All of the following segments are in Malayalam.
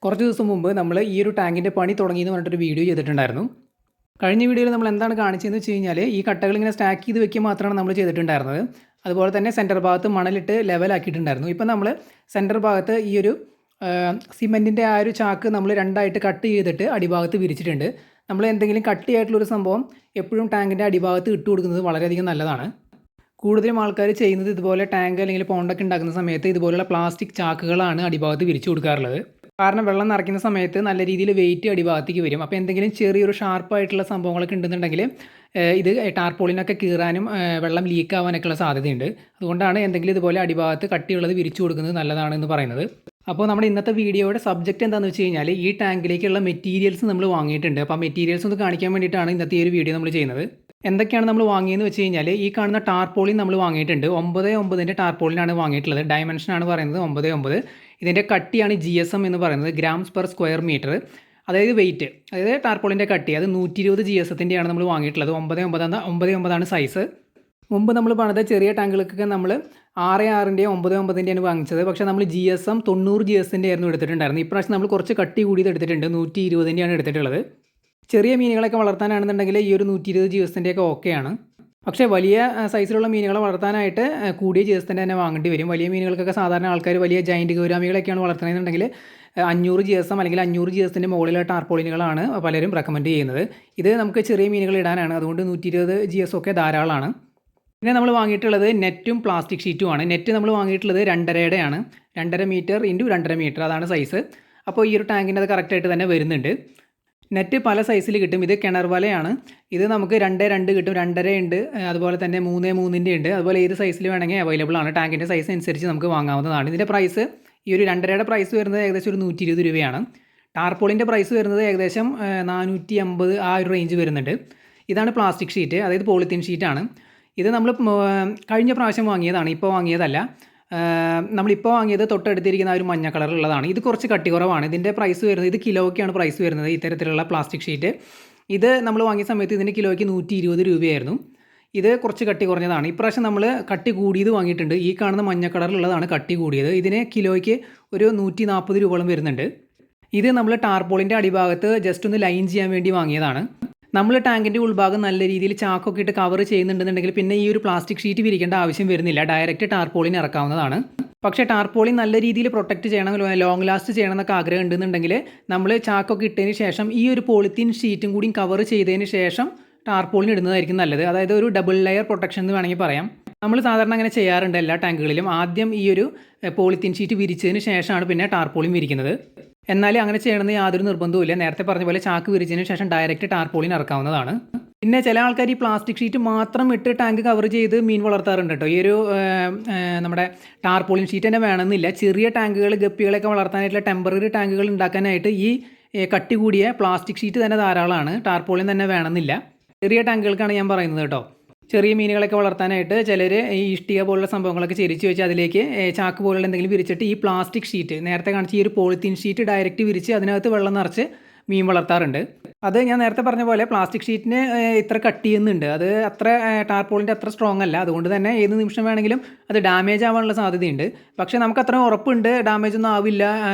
കുറച്ച് ദിവസം മുമ്പ് നമ്മൾ ഈ ഒരു ടാങ്കിൻ്റെ പണി തുടങ്ങിയെന്ന് പറഞ്ഞിട്ടൊരു വീഡിയോ ചെയ്തിട്ടുണ്ടായിരുന്നു. കഴിഞ്ഞ വീഡിയോയിൽ നമ്മൾ എന്താണ് കാണിച്ചതെന്ന് വെച്ച് കഴിഞ്ഞാൽ ഈ കട്ടകൾ ഇങ്ങനെ സ്റ്റാക്ക് ചെയ്ത് വെക്കുക മാത്രമാണ് നമ്മൾ ചെയ്തിട്ടുണ്ടായിരുന്നത്. അതുപോലെ തന്നെ സെൻറ്റർ ഭാഗത്ത് മണലിട്ട് ലെവലാക്കിയിട്ടുണ്ടായിരുന്നു. ഇപ്പം നമ്മൾ സെൻറ്റർ ഭാഗത്ത് ഈ ഒരു സിമെൻറ്റിൻ്റെ ആ ഒരു ചാക്ക് നമ്മൾ രണ്ടായിട്ട് കട്ട് ചെയ്തിട്ട് അടിഭാഗത്ത് വിരിച്ചിട്ടുണ്ട്. നമ്മൾ എന്തെങ്കിലും കട്ടിയായിട്ടുള്ളൊരു സംഭവം എപ്പോഴും ടാങ്കിൻ്റെ അടിഭാഗത്ത് ഇട്ട് കൊടുക്കുന്നത് വളരെയധികം നല്ലതാണ്. കൂടുതലും ആൾക്കാർ ചെയ്യുന്നത് ഇതുപോലെ ടാങ്ക് അല്ലെങ്കിൽ പോണ്ടൊക്കെ ഉണ്ടാക്കുന്ന സമയത്ത് ഇതുപോലുള്ള പ്ലാസ്റ്റിക് ചാക്കുകളാണ് അടിഭാഗത്ത് വിരിച്ചു കൊടുക്കാറുള്ളത്. കാരണം വെള്ളം നിറയ്ക്കുന്ന സമയത്ത് നല്ല രീതിയിൽ വെയിറ്റ് അടിഭാഗത്തേക്ക് വരും. അപ്പോൾ എന്തെങ്കിലും ചെറിയൊരു ഷാർപ്പായിട്ടുള്ള സംഭവങ്ങളൊക്കെ ഉണ്ടെന്നുണ്ടെങ്കിൽ ഇത് ടാർപോളിനൊക്കെ കീറാനും വെള്ളം ലീക്ക് ആവാനൊക്കെയുള്ള സാധ്യതയുണ്ട്. അതുകൊണ്ടാണ് എന്തെങ്കിലും ഇതുപോലെ അടിഭാഗത്ത് കട്ടിയുള്ളത് വിരിച്ചു കൊടുക്കുന്നത് നല്ലതാണ് എന്ന് പറയുന്നത്. അപ്പോൾ നമ്മുടെ ഇന്നത്തെ വീഡിയോയുടെ സബ്ജക്റ്റ് എന്താണെന്ന് വെച്ച് കഴിഞ്ഞാൽ ഈ ടാങ്കിലേക്കുള്ള മെറ്റീരിയൽസ് നമ്മൾ വാങ്ങിയിട്ടുണ്ട്. അപ്പോൾ ആ മെറ്റീരിയൽസ് ഒന്ന് കാണിക്കാൻ വേണ്ടിയിട്ടാണ് ഇന്നത്തെ ഈ ഒരു വീഡിയോ നമ്മൾ ചെയ്യുന്നത്. എന്തൊക്കെയാണ് നമ്മൾ വാങ്ങിയെന്ന് വെച്ച് കഴിഞ്ഞാൽ ഈ കാണുന്ന ടാർപോളിൻ നമ്മൾ വാങ്ങിയിട്ടുണ്ട്. 9x9 ടാർപോളിനാണ് വാങ്ങിയിട്ടുള്ളത്. ഡയമെൻഷനാണ് പറയുന്നത് 9x9. ഇതിൻ്റെ കട്ടിയാണ് GSM എന്ന് പറയുന്നത്, ഗ്രാംസ് പെർ സ്ക്വയർ മീറ്റർ. അതായത് വെയിറ്റ്, അതായത് ടാർപോളിൻ്റെ കട്ടി അത് 120 GSMത്തിൻ്റെയാണ് നമ്മൾ വാങ്ങിയിട്ടുള്ളത്. 9x9 size. മുമ്പ് നമ്മൾ പണിത ചെറിയ ടാങ്കുകൾക്കൊക്കെ നമ്മൾ 6x6ൻ്റെയും 9x9ൻ്റെയാണ് വാങ്ങിച്ചത്. പക്ഷേ നമ്മൾ GSM 90 GSMൻ്റെ ആയിരുന്നു എടുത്തിട്ടുണ്ടായിരുന്നു. ഇപ്രാവശ്യം നമ്മൾ കുറച്ച് കട്ടി കൂടിയത് എടുത്തിട്ടുണ്ട്, 120ൻ്റെയാണ് എടുത്തിട്ടുള്ളത്. ചെറിയ മീനുകളൊക്കെ വളർത്താനാണെന്നുണ്ടെങ്കിൽ ഈ ഒരു 120 GSMൻ്റെയൊക്കെ ഓക്കെയാണ്. പക്ഷേ വലിയ സൈസിലുള്ള മീനുകളെ വളർത്താനായിട്ട് കൂടിയ GSMൻ്റെ തന്നെ വാങ്ങേണ്ടി വരും. വലിയ മീനുകൾക്കൊക്കെ സാധാരണ ആൾക്കാർ വലിയ ജൈൻറ്റ് ഗൗരാമികളൊക്കെയാണ് വളർത്തുന്നതെന്നുണ്ടെങ്കിൽ 500 GSM അല്ലെങ്കിൽ 500 GSMൻ്റെ മുകളിലുള്ള ടാർപോളിനുകളാണ് പലരും റെക്കമെൻഡ് ചെയ്യുന്നത്. ഇത് നമുക്ക് ചെറിയ മീനുകൾ ഇടാനാണ്, അതുകൊണ്ട് 120 GS ഒക്കെ ധാരാളമാണ്. പിന്നെ നമ്മൾ വാങ്ങിയിട്ടുള്ളത് നെറ്റും പ്ലാസ്റ്റിക് ഷീറ്റുമാണ്. നെറ്റ് നമ്മൾ വാങ്ങിയിട്ടുള്ളത് 2.5യുടെയാണ്. 2.5 മീറ്റർ ഇൻറ്റു 2.5 മീറ്റർ, അതാണ് സൈസ്. അപ്പോൾ ഈ ഒരു ടാങ്കിൻ്റെ അത് കറക്റ്റായിട്ട് തന്നെ വരുന്നുണ്ട്. നെറ്റ് പല സൈസിൽ കിട്ടും. ഇത് കിണർ വലയാണ്. ഇത് നമുക്ക് 2.2 കിട്ടും, 2.5 ഉണ്ട്, അതുപോലെ തന്നെ 3x3 ഉണ്ട്. അതുപോലെ ഏത് സൈസിൽ വേണമെങ്കിൽ അവൈലബിൾ ആണ്. ടാങ്കിൻ്റെ സൈസ് അനുസരിച്ച് നമുക്ക് വാങ്ങാവുന്നതാണ്. ഇതിൻ്റെ പ്രൈസ്, ഈ ഒരു 2.5യുടെ പ്രൈസ് വരുന്നത് ഏകദേശം ഒരു 120 രൂപയാണ്. ടാർപോളിൻ്റെ പ്രൈസ് വരുന്നത് ഏകദേശം 450 ആ ഒരു റേഞ്ച് വരുന്നുണ്ട്. ഇതാണ് പ്ലാസ്റ്റിക് ഷീറ്റ്, അതായത് പോളിത്തീൻ ഷീറ്റാണ്. ഇത് നമ്മൾ കഴിഞ്ഞ പ്രാവശ്യം വാങ്ങിയതാണ്, ഇപ്പോൾ വാങ്ങിയതല്ല. നമ്മളിപ്പോൾ വാങ്ങിയത് തൊട്ടടുത്തിരിക്കുന്ന ആ ഒരു മഞ്ഞ കളറുള്ളതാണ്. ഇത് കുറച്ച് കട്ടി കുറവാണ്. ഇതിൻ്റെ പ്രൈസ് വരുന്നത്, ഇത് കിലോയ്ക്കാണ് പ്രൈസ് വരുന്നത് ഇത്തരത്തിലുള്ള പ്ലാസ്റ്റിക് ഷീറ്റ്. ഇത് നമ്മൾ വാങ്ങിയ സമയത്ത് ഇതിൻ്റെ കിലോയ്ക്ക് 120 രൂപയായിരുന്നു. ഇത് കുറച്ച് കട്ടി കുറഞ്ഞതാണ്. ഇപ്രാവശ്യം നമ്മൾ കട്ടി കൂടിയത് വാങ്ങിയിട്ടുണ്ട്. ഈ കാണുന്ന മഞ്ഞ കളറിലുള്ളതാണ് കട്ടി കൂടിയത്. ഇതിന് കിലോയ്ക്ക് ഒരു 140 രൂപയോളം വരുന്നുണ്ട്. ഇത് നമ്മൾ ടാർപോളിൻ്റെ അടിഭാഗത്ത് ജസ്റ്റ് ഒന്ന് ലൈൻ ചെയ്യാൻ വേണ്ടി വാങ്ങിയതാണ്. നമ്മൾ ടാങ്കിൻ്റെ ഉൾഭാഗം നല്ല രീതിയിൽ ചാക്കൊക്കെ ഇട്ട് കവർ ചെയ്യുന്നുണ്ടെന്നുണ്ടെങ്കിൽ പിന്നെ ഈ ഒരു പ്ലാസ്റ്റിക് ഷീറ്റ് വിരിക്കേണ്ട ആവശ്യം വരുന്നില്ല. ഡയറക്റ്റ് ടാർപോളിൻ ഇറക്കാവുന്നതാണ്. പക്ഷേ ടാർപോളിൻ നല്ല രീതിയിൽ പ്രൊട്ടക്റ്റ് ചെയ്യണം, ലോങ് ലാസ്റ്റ് ചെയ്യണം എന്നൊക്കെ ആഗ്രഹം ഉണ്ടെന്നുണ്ടെങ്കിൽ നമ്മൾ ചാക്കൊക്കെ ഇട്ടതിന് ശേഷം ഈ ഒരു പോളിത്തീൻ ഷീറ്റും കൂടി കവർ ചെയ്തതിന് ശേഷം ടാർപോളിൻ ഇടുന്നതായിരിക്കും നല്ലത്. അതായത് ഒരു ഡബിൾ ലെയർ പ്രൊട്ടക്ഷൻ എന്ന് വേണമെങ്കിൽ പറയാം. നമ്മൾ സാധാരണ അങ്ങനെ ചെയ്യാറുണ്ട് എല്ലാ ടാങ്കുകളിലും. ആദ്യം ഈ ഒരു പോളിത്തീൻ ഷീറ്റ് വിരിച്ചതിന് ശേഷമാണ് പിന്നെ ടാർപോളിൻ വിരിക്കുന്നത്. എന്നാലും അങ്ങനെ ചെയ്യണമെന്ന് യാതൊരു നിർബന്ധവുമില്ല. നേരത്തെ പറഞ്ഞ പോലെ ചാക്ക് വിരിച്ചതിന് ശേഷം ഡയറക്റ്റ് ടാർപോളിൻ ഇറക്കാവുന്നതാണ്. പിന്നെ ചില ആൾക്കാർ ഈ പ്ലാസ്റ്റിക് ഷീറ്റ് മാത്രം ഇട്ട് ടാങ്ക് കവർ ചെയ്ത് മീൻ വളർത്താറുണ്ട് കേട്ടോ. ഈ ഒരു നമ്മുടെ ടാർപോളിൻ ഷീറ്റ് തന്നെ വേണമെന്നില്ല. ചെറിയ ടാങ്കുകൾ, ഗപ്പികളൊക്കെ വളർത്താനായിട്ടുള്ള ടെമ്പററി ടാങ്കുകൾ ഉണ്ടാക്കാനായിട്ട് ഈ കട്ടി കൂടിയ പ്ലാസ്റ്റിക് ഷീറ്റ് തന്നെ ധാരാളമാണ്. ടാർപോളിൻ തന്നെ വേണമെന്നില്ല. ചെറിയ ടാങ്കുകൾക്കാണ് ഞാൻ പറയുന്നത് കേട്ടോ. ചെറിയ മീനുകളൊക്കെ വളർത്താനായിട്ട് ചിലർ ഈ ഇഷ്ടിക പോലുള്ള സംഭവങ്ങളൊക്കെ ചെരിച്ച് വെച്ച് അതിലേക്ക് ചാക്ക് പോലുള്ള എന്തെങ്കിലും വിരിച്ചിട്ട് ഈ പ്ലാസ്റ്റിക് ഷീറ്റ്, നേരത്തെ കാണിച്ച ഈ ഒരു പോളിത്തീൻ ഷീറ്റ് ഡയറക്റ്റ് വിരിച്ച് അതിനകത്ത് വെള്ളം നിറച്ച് മീൻ വളർത്താറുണ്ട്. അത് ഞാൻ നേരത്തെ പറഞ്ഞ പോലെ പ്ലാസ്റ്റിക് ഷീറ്റിന് ഇത്ര കട്ടിയുന്നുണ്ട്. അത് അത്ര ടാർപോളിൻ്റെ അത്ര സ്ട്രോങ് അല്ല. അതുകൊണ്ട് തന്നെ ഏത് നിമിഷം വേണമെങ്കിലും അത് ഡാമേജ് ആവാനുള്ള സാധ്യതയുണ്ട്. പക്ഷേ നമുക്ക് അത്ര ഉറപ്പുണ്ട്, ഡാമേജ് ഒന്നും ആവില്ല,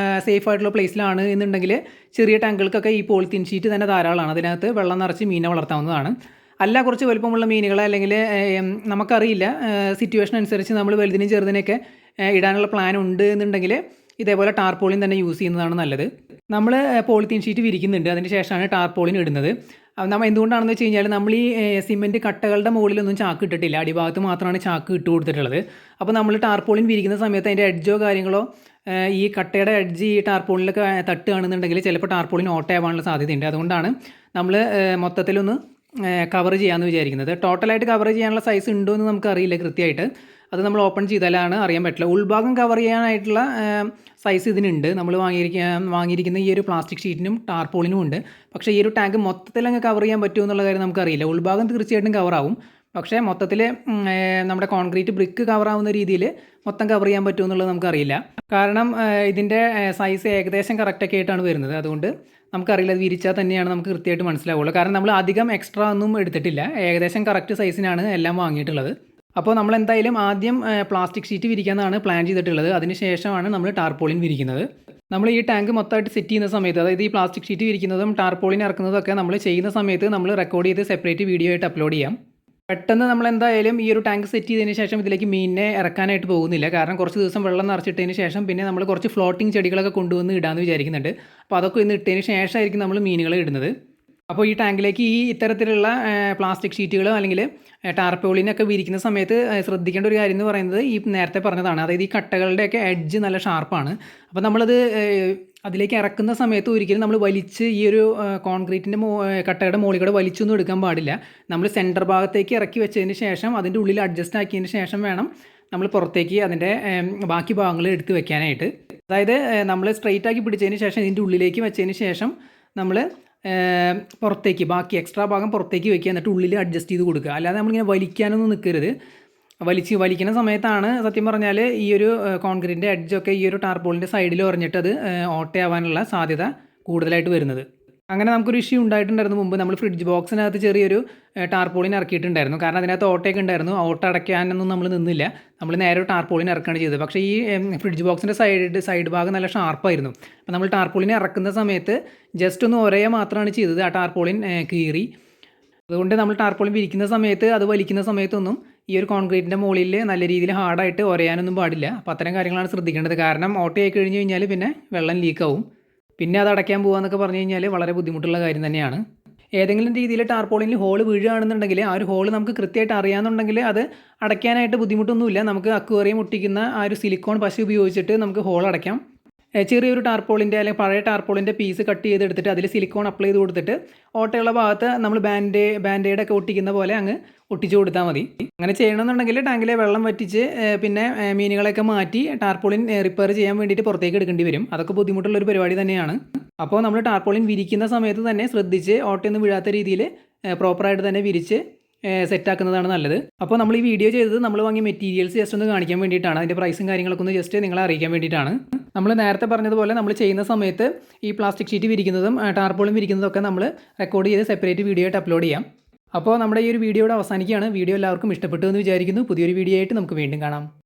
സേഫ് ആയിട്ടുള്ള പ്ലേസിലാണ് എന്നുണ്ടെങ്കിൽ ചെറിയ ടാങ്കുകൾക്കൊക്കെ ഈ പോളിത്തീൻ ഷീറ്റ് തന്നെ ധാരാളമാണ്. അതിനകത്ത് വെള്ളം നിറച്ച് മീനെ വളർത്താവുന്നതാണ്. അല്ല, കുറച്ച് വലുപ്പമുള്ള മീനുകളെ അല്ലെങ്കിൽ നമുക്കറിയില്ല, സിറ്റുവേഷൻ അനുസരിച്ച് നമ്മൾ വലുതിനും ചെറുതിനൊക്കെ ഇടാനുള്ള പ്ലാൻ ഉണ്ട് എന്നുണ്ടെങ്കിൽ ഇതേപോലെ ടാർപോളിൻ തന്നെ യൂസ് ചെയ്യുന്നതാണ് നല്ലത്. നമ്മൾ പോളിത്തീൻ ഷീറ്റ് വിരിക്കുന്നുണ്ട്, അതിന് ശേഷമാണ് ടാർപോളിൻ ഇടുന്നത്. നമ്മൾ എന്തുകൊണ്ടാണെന്ന് വെച്ച് കഴിഞ്ഞാൽ നമ്മൾ ഈ സിമെൻറ്റ് കട്ടകളുടെ മുകളിലൊന്നും ചാക്ക് ഇട്ടിട്ടില്ല, അടിഭാഗത്ത് മാത്രമാണ് ചാക്ക് ഇട്ട് കൊടുത്തിട്ടുള്ളത്. അപ്പോൾ നമ്മൾ ടാർപോളിൻ വിരിക്കുന്ന സമയത്ത് അതിൻ്റെ എഡ്ജോ കാര്യങ്ങളോ ഈ കട്ടയുടെ എഡ്ജ് ഈ ടാർപോളിലൊക്കെ തട്ടുകയാണെന്നുണ്ടെങ്കിൽ ചിലപ്പോൾ ടാർപോളിൻ ഓട്ടയാവാനുള്ള സാധ്യതയുണ്ട്. അതുകൊണ്ടാണ് നമ്മൾ മൊത്തത്തിലൊന്ന് കവർ ചെയ്യാമെന്ന് വിചാരിക്കുന്നത്. ടോട്ടലായിട്ട് കവർ ചെയ്യാനുള്ള സൈസ് ഉണ്ടോ എന്ന് നമുക്കറിയില്ല കൃത്യമായിട്ട്. അത് നമ്മൾ ഓപ്പൺ ചെയ്താലാണ് അറിയാൻ പറ്റില്ല. ഉൾഭാഗം കവർ ചെയ്യാനായിട്ടുള്ള സൈസ് ഇതിനുണ്ട്. നമ്മൾ വാങ്ങിയിരിക്കുന്ന ഈ ഒരു പ്ലാസ്റ്റിക് ഷീറ്റിനും ടാർപോളിനും ഉണ്ട്. പക്ഷേ ഈ ഒരു ടാങ്ക് മൊത്തത്തിൽ അങ്ങ് കവർ ചെയ്യാൻ പറ്റുമോ എന്നുള്ള കാര്യം നമുക്കറിയില്ല. ഉൾഭാഗം തീർച്ചയായിട്ടും കവറാവും. പക്ഷേ മൊത്തത്തിൽ നമ്മുടെ കോൺക്രീറ്റ് ബ്രിക്ക് കവറാവുന്ന രീതിയിൽ മൊത്തം കവർ ചെയ്യാൻ പറ്റുമോ എന്നുള്ളത് നമുക്കറിയില്ല. കാരണം ഇതിൻ്റെ സൈസ് ഏകദേശം കറക്റ്റൊക്കെ ആയിട്ടാണ് വരുന്നത്. അതുകൊണ്ട് നമുക്കറിയില്ല, അത് വിരിച്ചാൽ തന്നെയാണ് നമുക്ക് കൃത്യമായിട്ട് മനസ്സിലാവുള്ളൂ. കാരണം നമ്മൾ അധികം എക്സ്ട്രാ ഒന്നും എടുത്തിട്ടില്ല, ഏകദേശം കറക്റ്റ് സൈസിനാണ് എല്ലാം വാങ്ങിയിട്ടുള്ളത്. അപ്പോൾ നമ്മൾ എന്തായാലും ആദ്യം പ്ലാസ്റ്റിക് ഷീറ്റ് വിരിക്കാനാണ് പ്ലാൻ ചെയ്തിട്ടുള്ളത്. അതിന് ശേഷമാണ് നമ്മൾ ടാർപോളിൻ വിരിക്കുന്നത്. നമ്മൾ ഈ ടാങ്ക് മൊത്തമായിട്ട് സെറ്റ് ചെയ്യുന്ന സമയത്ത്, അതായത് ഈ പ്ലാസ്റ്റിക് ഷീറ്റ് വിരിക്കുന്നതും ടാർപോളിൻ ഇറക്കുന്നതും ഒക്കെ നമ്മൾ ചെയ്യുന്ന സമയത്ത് നമ്മൾ റെക്കോർഡ് ചെയ്ത് സെപ്പറേറ്റ് വീഡിയോ ആയിട്ട് അപ്ലോഡ് ചെയ്യാം. പെട്ടെന്ന് നമ്മൾ എന്തായാലും ഈ ഒരു ടാങ്ക് സെറ്റ് ചെയ്തതിന് ശേഷം ഇതിലേക്ക് മീനിനെ ഇറക്കാനായിട്ട് പോകുന്നില്ല. കാരണം കുറച്ച് ദിവസം വെള്ളം നിറച്ചിട്ടതിന് ശേഷം പിന്നെ നമ്മൾ കുറച്ച് ഫ്ലോട്ടിംഗ് ചെടികളൊക്കെ കൊണ്ടുവന്ന് ഇടാമെന്ന് വിചാരിക്കുന്നുണ്ട്. അപ്പോൾ അതൊക്കെ ഇന്ന് ഇട്ടതിന് ശേഷമായിരിക്കും നമ്മൾ മീനുകളെ ഇടുന്നത്. അപ്പോൾ ഈ ടാങ്കിലേക്ക് ഈ ഇത്തരത്തിലുള്ള പ്ലാസ്റ്റിക് ഷീറ്റുകൾ അല്ലെങ്കിൽ ടാർപോളിനൊക്കെ വിരിക്കുന്ന സമയത്ത് ശ്രദ്ധിക്കേണ്ട ഒരു കാര്യം എന്ന് പറയുന്നത് ഈ നേരത്തെ പറഞ്ഞതാണ്. അതായത് ഈ കട്ടകളുടെയൊക്കെ എഡ്ജ് നല്ല ഷാർപ്പാണ്. അപ്പോൾ നമ്മളത് അതിലേക്ക് ഇറക്കുന്ന സമയത്ത് ഒരിക്കലും നമ്മൾ വലിച്ച് ഈ ഒരു കോൺക്രീറ്റിൻ്റെ കട്ടയുടെ മുകളിൽ കൂടെ വലിച്ചൊന്നും എടുക്കാൻ പാടില്ല. നമ്മൾ സെൻറ്റർ ഭാഗത്തേക്ക് ഇറക്കി വെച്ചതിന് ശേഷം അതിൻ്റെ ഉള്ളിൽ അഡ്ജസ്റ്റ് ആക്കിയതിന് ശേഷം വേണം നമ്മൾ പുറത്തേക്ക് അതിൻ്റെ ബാക്കി ഭാഗങ്ങൾ എടുത്ത് വെക്കാനായിട്ട്. അതായത് നമ്മൾ സ്ട്രെയിറ്റ് ആക്കി പിടിച്ചതിന് ശേഷം ഇതിൻ്റെ ഉള്ളിലേക്ക് വെച്ചതിന് ശേഷം നമ്മൾ പുറത്തേക്ക് ബാക്കി എക്സ്ട്രാ ഭാഗം പുറത്തേക്ക് വെക്കുക, എന്നിട്ട് ഉള്ളിൽ അഡ്ജസ്റ്റ് ചെയ്ത് കൊടുക്കുക. അല്ലാതെ നമ്മളിങ്ങനെ വലിക്കാനൊന്നും നിൽക്കരുത്. വലിക്കുന്ന സമയത്താണ് സത്യം പറഞ്ഞാൽ ഈ ഒരു കോൺക്രീറ്റിൻ്റെ എഡ്ജൊക്കെ ഈ ഒരു ടാർപോളിൻ്റെ സൈഡിൽ ഉറഞ്ഞിട്ട് അത് ഓട്ടയാവാനുള്ള സാധ്യത കൂടുതലായിട്ട് വരുന്നത്. അങ്ങനെ നമുക്കൊരു ഇഷ്യൂ ഉണ്ടായിട്ടുണ്ടായിരുന്നു മുമ്പ്. നമ്മൾ ഫ്രിഡ്ജ് ബോക്സിനകത്ത് ചെറിയൊരു ടാർപോളിൻ ഇറക്കിയിട്ടുണ്ടായിരുന്നു. കാരണം അതിനകത്ത് ഓട്ടയൊക്കെ ഉണ്ടായിരുന്നു. ഓട്ട അടയ്ക്കാനൊന്നും നമ്മൾ നിന്നില്ല. നമ്മൾ നേരെ ഒരു ടാർപോളിൻ ഇറക്കുകയാണ് ചെയ്തത്. പക്ഷേ ഈ ഫ്രിഡ്ജ് ബോക്സിൻ്റെ സൈഡ് ഭാഗം നല്ല ഷാർപ്പായിരുന്നു. അപ്പോൾ നമ്മൾ ടാർപോളിൻ ഇറക്കുന്ന സമയത്ത് ജസ്റ്റ് ഒന്ന് ഒരേ മാത്രമാണ് ചെയ്തത്. ആ ടാർപോളിൻ കീറി. അതുകൊണ്ട് നമ്മൾ ടാർപോളിൻ വിരിക്കുന്ന സമയത്ത് അത് വലിക്കുന്ന സമയത്തൊന്നും ഈ ഒരു കോൺക്രീറ്റിൻ്റെ മുകളിൽ നല്ല രീതിയിൽ ഹാർഡായിട്ട് ഒരയാനൊന്നും പാടില്ല. അപ്പോൾ അത്തരം കാര്യങ്ങളാണ് ശ്രദ്ധിക്കേണ്ടത്. കാരണം ഓട്ടയായി കഴിഞ്ഞ് കഴിഞ്ഞാൽ പിന്നെ വെള്ളം ലീക്കാവും. പിന്നെ അത് അടയ്ക്കാൻ പോകുക പറഞ്ഞു കഴിഞ്ഞാൽ വളരെ ബുദ്ധിമുട്ടുള്ള കാര്യം തന്നെയാണ്. ഏതെങ്കിലും രീതിയിൽ ടാർപോളിനിൽ ഹോൾ വീഴുകയാണെന്നുണ്ടെങ്കിൽ ആ ഒരു ഹോൾ നമുക്ക് കൃത്യമായിട്ട് അറിയാമെന്നുണ്ടെങ്കിൽ അത് അടയ്ക്കാനായിട്ട് ബുദ്ധിമുട്ടൊന്നുമില്ല. നമുക്ക് അക്വേറിയം ഒട്ടിക്കുന്ന ആ ഒരു സിലിക്കോൺ പശ ഉപയോഗിച്ചിട്ട് നമുക്ക് ഹോൾ അടയ്ക്കാം. ചെറിയൊരു ടാർപോളിൻ്റെ അല്ലെങ്കിൽ പഴയ ടാർപോളിൻ്റെ പീസ് കട്ട് ചെയ്തെടുത്തിട്ട് അതിൽ സിലിക്കോൺ അപ്ലൈ ചെയ്ത് കൊടുത്തിട്ട് ഓട്ടയുള്ള ഭാഗത്ത് നമ്മൾ ബാൻഡേഡൊക്കെ ഒട്ടിക്കുന്ന പോലെ അങ്ങ് ഒട്ടിച്ചു കൊടുത്താൽ മതി. അങ്ങനെ ചെയ്യണമെന്നുണ്ടെങ്കിൽ ടാങ്കിലെ വെള്ളം വറ്റിച്ച് പിന്നെ മീനുകളെയൊക്കെ മാറ്റി ടാർപോളിൻ റിപ്പയർ ചെയ്യാൻ വേണ്ടിയിട്ട് പുറത്തേക്ക് എടുക്കേണ്ടി വരും. അതൊക്കെ ബുദ്ധിമുട്ടുള്ളൊരു പരിപാടി തന്നെയാണ്. അപ്പോൾ നമ്മൾ ടാർപോളിൻ വിരിക്കുന്ന സമയത്ത് തന്നെ ശ്രദ്ധിച്ച് ഓട്ടയൊന്നും വീഴാത്ത രീതിയിൽ പ്രോപ്പറായിട്ട് തന്നെ വിരിച്ച് സെറ്റാക്കുന്നതാണ് നല്ലത്. അപ്പോൾ നമ്മൾ ഈ വീഡിയോ ചെയ്തത് നമ്മൾ വാങ്ങിയ മെറ്റീരിയൽസ് ജസ്റ്റ് ഒന്ന് കാണിക്കാൻ വേണ്ടിയിട്ടാണ്. അതിൻ്റെ പ്രൈസും കാര്യങ്ങളൊക്കെ ഒന്ന് ജസ്റ്റ് നിങ്ങളെ അറിയിക്കാൻ വേണ്ടിയിട്ടാണ്. നമ്മൾ നേരത്തെ പറഞ്ഞതുപോലെ നമ്മൾ ചെയ്യുന്ന സമയത്ത് ഈ പ്ലാസ്റ്റിക് ഷീറ്റ് വിരിക്കുന്നതും ടാർപോളിൻ വിരിക്കുന്നതൊക്കെ നമ്മൾ റെക്കോർഡ് ചെയ്ത് സെപ്പറേറ്റ് വീഡിയോ ആയിട്ട് അപ്ലോഡ് ചെയ്യാം. അപ്പോൾ നമ്മുടെ ഈ ഒരു വീഡിയോയുടെ അവസാനിക്കുകയാണ്. വീഡിയോ എല്ലാവർക്കും ഇഷ്ടപ്പെട്ടു എന്ന് വിചാരിക്കുന്നു. പുതിയൊരു വീഡിയോ ആയിട്ട് നമുക്ക് വീണ്ടും കാണാം.